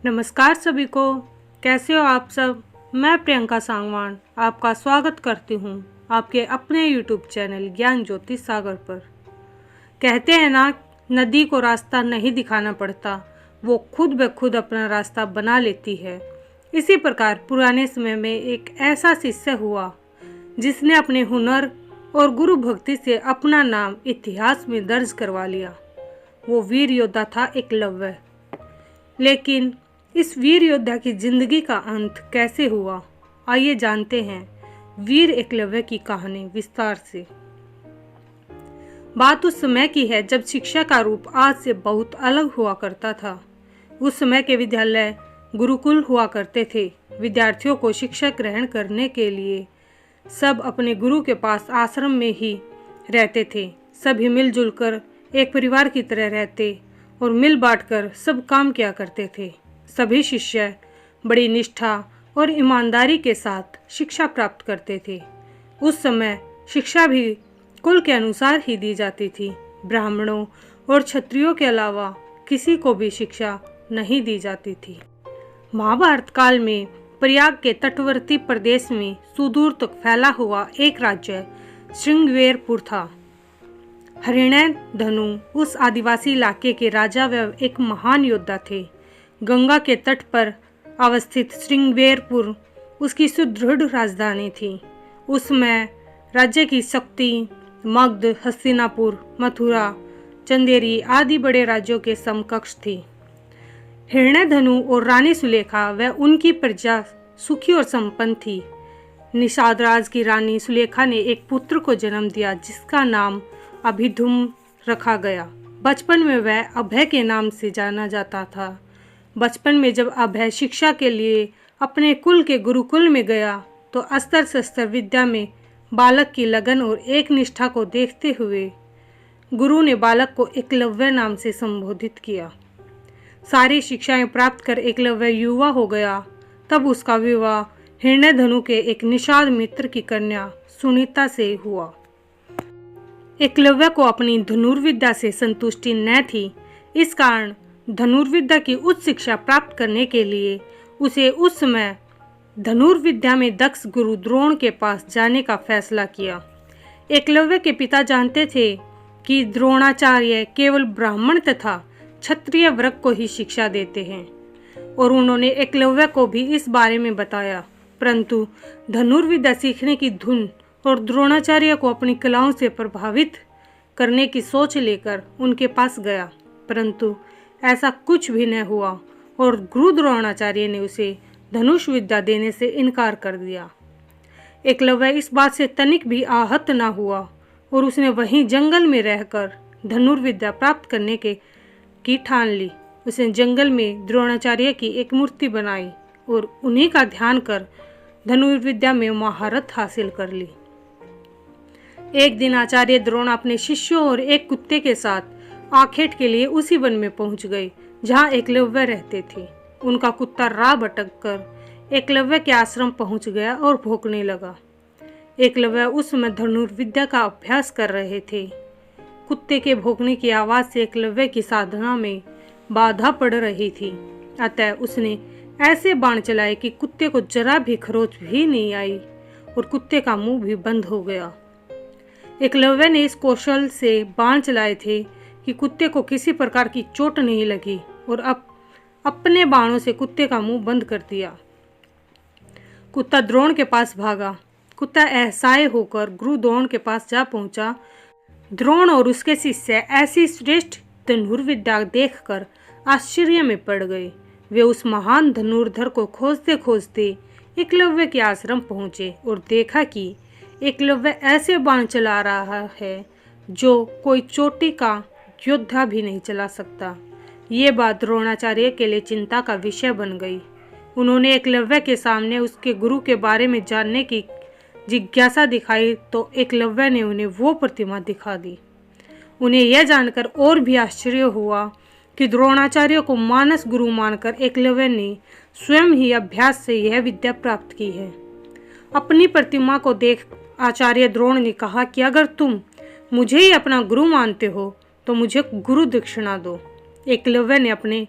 नमस्कार सभी को। कैसे हो आप सब। मैं प्रियंका सांगवान आपका स्वागत करती हूँ आपके अपने YouTube चैनल ज्ञान ज्योति सागर पर। कहते हैं ना, नदी को रास्ता नहीं दिखाना पड़ता, वो खुद ब खुद अपना रास्ता बना लेती है। इसी प्रकार पुराने समय में एक ऐसा शिष्य हुआ जिसने अपने हुनर और गुरु भक्ति से अपना नाम इतिहास में दर्ज करवा लिया। वो वीर योद्धा था एकलव्य। लेकिन इस वीर योद्धा की जिंदगी का अंत कैसे हुआ, आइए जानते हैं वीर एकलव्य की कहानी विस्तार से। बात उस समय की है जब शिक्षा का रूप आज से बहुत अलग हुआ करता था। उस समय के विद्यालय गुरुकुल हुआ करते थे। विद्यार्थियों को शिक्षा ग्रहण करने के लिए सब अपने गुरु के पास आश्रम में ही रहते थे। सभी मिलजुल कर एक परिवार की तरह रहते और मिल बांटकर सब काम किया करते थे। सभी शिष्य बड़ी निष्ठा और ईमानदारी के साथ शिक्षा प्राप्त करते थे। उस समय शिक्षा भी कुल के अनुसार ही दी जाती थी। ब्राह्मणों और क्षत्रियों के अलावा किसी को भी शिक्षा नहीं दी जाती थी। महाभारत काल में प्रयाग के तटवर्ती प्रदेश में सुदूर तक फैला हुआ एक राज्य श्रृंगवेरपुर था। हरिणैधनु उस आदिवासी इलाके के राजा व एक महान योद्धा थे। गंगा के तट पर अवस्थित श्रृंगवेरपुर उसकी सुदृढ़ राजधानी थी। उसमें राज्य की शक्ति मगध, हस्तिनापुर, मथुरा, चंदेरी आदि बड़े राज्यों के समकक्ष थी। हिरण्यधनु और रानी सुलेखा व उनकी प्रजा सुखी और संपन्न थी। निषाद राज की रानी सुलेखा ने एक पुत्र को जन्म दिया जिसका नाम अभिधुम रखा गया। बचपन में वह अभय के नाम से जाना जाता था। बचपन में जब अभय शिक्षा के लिए अपने कुल के गुरुकुल में गया तो अस्त्र शस्त्र विद्या में बालक की लगन और एक निष्ठा को देखते हुए गुरु ने बालक को एकलव्य नाम से संबोधित किया। सारी शिक्षाएं प्राप्त कर एकलव्य युवा हो गया। तब उसका विवाह हिरण्यधनु के एक निषाद मित्र की कन्या सुनीता से हुआ। एकलव्य को अपनी धनुर्विद्या से संतुष्टि न थी। इस कारण धनुर्विद्या की उच्च शिक्षा प्राप्त करने के लिए उसे उस समय धनुर्विद्या में दक्ष गुरु द्रोण के पास जाने का फैसला किया। एकलव्य के पिता जानते थे कि द्रोणाचार्य केवल ब्राह्मण तथा क्षत्रिय वर्ग को ही शिक्षा देते हैं और उन्होंने एकलव्य को भी इस बारे में बताया। परंतु धनुर्विद्या सीखने की धुन और द्रोणाचार्य को अपनी कलाओं से प्रभावित करने की सोच लेकर उनके पास गया, परंतु ऐसा कुछ भी न हुआ और गुरु द्रोणाचार्य ने उसे धनुष विद्या देने से इनकार कर दिया। एकलव्य इस बात से तनिक भी आहत न हुआ और उसने वहीं जंगल में रहकर धनुर्विद्या प्राप्त करने की ठान ली। उसने जंगल में द्रोणाचार्य की एक मूर्ति बनाई और उन्हीं का ध्यान कर धनुर्विद्या में महारत हासिल कर ली। एक दिन आचार्य द्रोण अपने शिष्यों और एक कुत्ते के साथ आखेट के लिए उसी वन में पहुंच गए जहां एकलव्य रहते थे। उनका कुत्ता राह भटक कर एकलव्य के आश्रम पहुंच गया और भौंकने लगा। एकलव्य उस समय धनुर्विद्या का अभ्यास कर रहे थे। कुत्ते के भौंकने की आवाज से एकलव्य की साधना में बाधा पड़ रही थी। अतः उसने ऐसे बाण चलाए कि कुत्ते को जरा भी खरोच भी नहीं आई और कुत्ते का मुंह भी बंद हो गया। एकलव्य ने इस कौशल से बाण चलाए थे कि कुत्ते को किसी प्रकार की चोट नहीं लगी और अब अपने बाणों से कुत्ते का मुंह बंद कर दिया। कुत्ता द्रोण के पास भागा। कुत्ता असहाय होकर गुरु द्रोण के पास जा पहुंचा। द्रोण और उसके शिष्य ऐसी श्रेष्ठ धनुर्विद्या देखकर आश्चर्य में पड़ गए। वे उस महान धनुर्धर को खोजते खोजते एकलव्य के आश्रम पहुंचे और देखा कि एकलव्य ऐसे बाण चला रहा है जो कोई चोटी का योद्धा भी नहीं चला सकता। ये बात द्रोणाचार्य के लिए चिंता का विषय बन गई। उन्होंने एकलव्य के सामने उसके गुरु के बारे में जानने की जिज्ञासा दिखाई तो एकलव्य ने उन्हें वो प्रतिमा दिखा दी। उन्हें यह जानकर और भी आश्चर्य हुआ कि द्रोणाचार्य को मानस गुरु मानकर एकलव्य ने स्वयं ही अभ्यास से यह विद्या प्राप्त की है। अपनी प्रतिमा को देख आचार्य द्रोण ने कहा कि अगर तुम मुझे ही अपना गुरु मानते हो तो मुझे गुरु दक्षिणा दो। एकलव्य ने अपने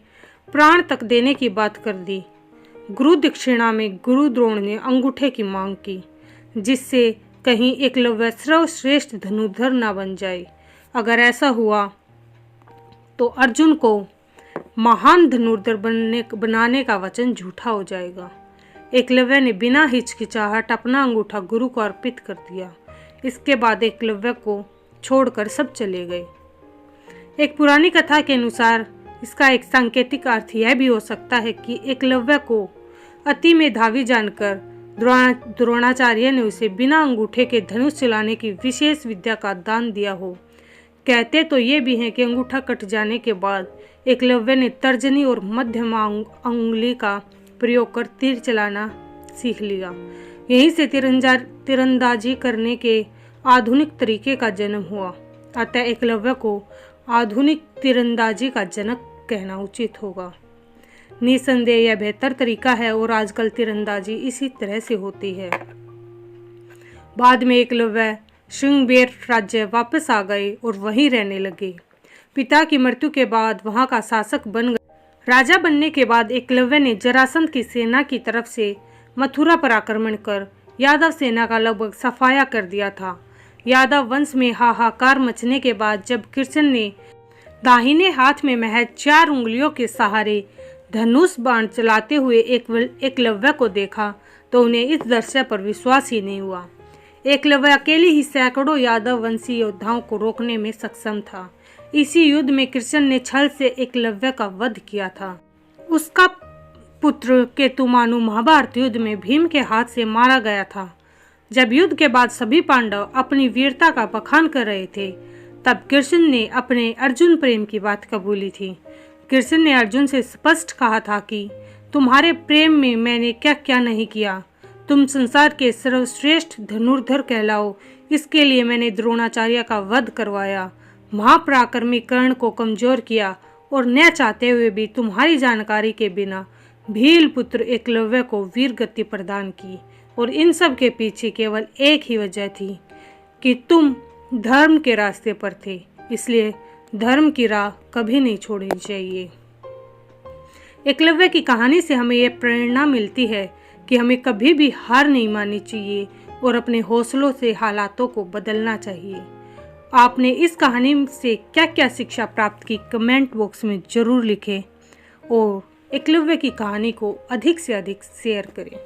प्राण तक देने की बात कर दी। गुरु दक्षिणा में गुरु द्रोण ने अंगूठे की मांग की, जिससे कहीं एकलव्य सर्वश्रेष्ठ धनुर्धर न बन जाए। अगर ऐसा हुआ तो अर्जुन को महान धनुर्धर बनाने का वचन झूठा हो जाएगा। एकलव्य ने बिना हिचकिचाहट अपना अंगूठा गुरु को अर्पित कर दिया। इसके बाद एकलव्य को छोड़कर सब चले गए। एक पुरानी कथा के अनुसार इसका एक सांकेतिक अर्थ यह भी हो सकता है कि एकलव्य को अति मेधावी जानकर द्रोणाचार्य ने उसे बिना अंगूठे के धनुष चलाने की विशेष विद्या का दान दिया हो। कहते तो ये भी हैं कि अंगूठा कट जाने के बाद एकलव्य ने तर्जनी और मध्यमा अंगुली का प्रयोग कर तीर चलाना सीख लिया। यहीं से तीरंदाजी करने के आधुनिक तरीके का जन्म हुआ। अतः एकलव्य को आधुनिक तीरंदाजी का जनक कहना उचित होगा। निसंदेह यह बेहतर तरीका है और आजकल तीरंदाजी इसी तरह से होती है। बाद में एकलव्य श्रृंगबेर राज्य वापस आ गए और वहीं रहने लगे। पिता की मृत्यु के बाद वहां का शासक बन गए। राजा बनने के बाद एकलव्य ने जरासंध की सेना की तरफ से मथुरा पर आक्रमण कर यादव सेना का लगभग सफाया कर दिया था। यादव वंश में हाहाकार मचने के बाद जब कृष्ण ने दाहिने हाथ में महज 4 उंगलियों के सहारे धनुष बाण चलाते हुए एकलव्य को देखा तो उन्हें इस दृश्य पर विश्वास ही नहीं हुआ। एकलव्य अकेले ही सैकड़ों यादव वंशी योद्धाओं को रोकने में सक्षम था। इसी युद्ध में कृष्ण ने छल से एकलव्य का वध किया था। उसका पुत्र केतुमानु महाभारत युद्ध में भीम के हाथ से मारा गया था। जब युद्ध के बाद सभी पांडव अपनी वीरता का बखान कर रहे थे, तब कृष्ण ने अपने अर्जुन प्रेम की बात कबूली थी। कृष्ण ने अर्जुन से स्पष्ट कहा था कि तुम्हारे प्रेम में मैंने क्या क्या नहीं किया। तुम संसार के सर्वश्रेष्ठ धनुर्धर कहलाओ, इसके लिए मैंने द्रोणाचार्य का वध करवाया, महापराक्रमी कर्ण को कमजोर किया और न चाहते हुए भी तुम्हारी जानकारी के बिना भील पुत्र एकलव्य को वीर गति प्रदान की। और इन सब के पीछे केवल एक ही वजह थी कि तुम धर्म के रास्ते पर थे, इसलिए धर्म की राह कभी नहीं छोड़नी चाहिए। एकलव्य की कहानी से हमें यह प्रेरणा मिलती है कि हमें कभी भी हार नहीं माननी चाहिए और अपने हौसलों से हालातों को बदलना चाहिए। आपने इस कहानी से क्या क्या शिक्षा प्राप्त की कमेंट बॉक्स में ज़रूर लिखें और एकलव्य की कहानी को अधिक से अधिक शेयर करें।